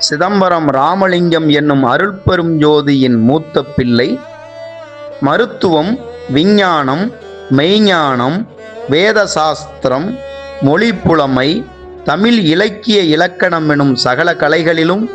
சிதம்பரம் ராமலிங்கம் என்னும் அருள்பெரும் ஜோதியின் மூத்த பிள்ளை. மருத்துவம், விஞ்ஞானம், மெய்ஞானம், வேத சாஸ்திரம், மொழி புலமை, தமிழ் இலக்கிய இலக்கணம் எனும் சகல கலைகளிலும்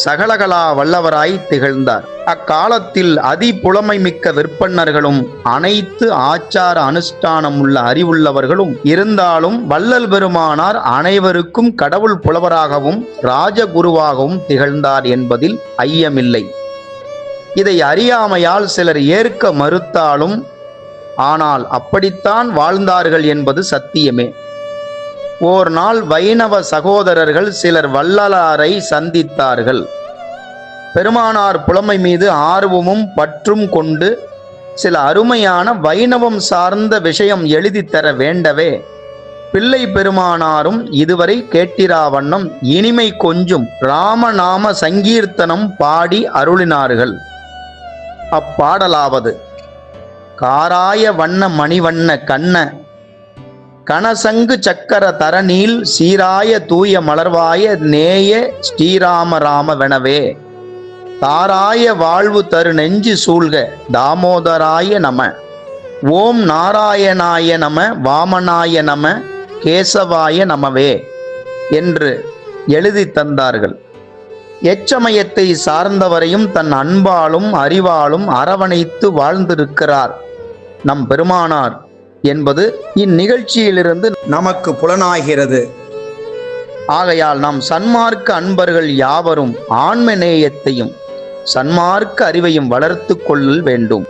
சகலகலா வல்லவராய் திகழ்ந்தார். அக்காலத்தில் அதிபுலமை மிக்க விற்பன்னர்களும் அனைத்து ஆச்சார அனுஷ்டானம் உள்ள அறிவுள்ளவர்களும் இருந்தாலும் வள்ளல் பெருமானார் அனைவருக்கும் கடவுள் புலவராகவும் ராஜகுருவாகவும் திகழ்ந்தார் என்பதில் ஐயமில்லை. இதை அறியாமையால் சிலர் ஏற்க மறுத்தாலும் ஆனால் அப்படித்தான் வாழ்ந்தார்கள் என்பது சத்தியமே. ஓர் நாள் வைணவ சகோதரர்கள் சிலர் வள்ளலாரை சந்தித்தார்கள். பெருமானார் புலமை மீது ஆர்வமும் பற்றும் கொண்டு சில அருமையான வைணவம் சார்ந்த விஷயம் எழுதி தர வேண்டவே பிள்ளை பெருமானாரும் இதுவரை கேட்டிரா வண்ணம் இனிமை கொஞ்சும் ராமநாம சங்கீர்த்தனம் பாடி அருளினார்கள். அப்பாடலாவது: காராய வண்ண மணிவண்ண கண்ண கனசங்கு சக்கர தரநீல் சீராய தூய மலர்வாய நேய ஸ்ரீராம ராம வெனவே தாராய வாழ்வு தரு நெஞ்சு சூழ்க தாமோதராய நம ஓம் நாராயணாய நம வாமனாய நம கேசவாய நமவே என்று எழுதி தந்தார்கள். எச்சமயத்தை சார்ந்தவரையும் தன் அன்பாலும் அறிவாலும் அரவணைத்து வாழ்ந்திருக்கிறார் நம் பெருமானார் என்பது இந்நிகழ்ச்சியிலிருந்து நமக்கு புலனாகிறது. ஆகையால் நாம் சன்மார்க்க அன்பர்கள் யாவரும் ஆன்ம நேயத்தையும் சன்மார்க்க அறிவையும் வளர்த்து கொள்ள வேண்டும்.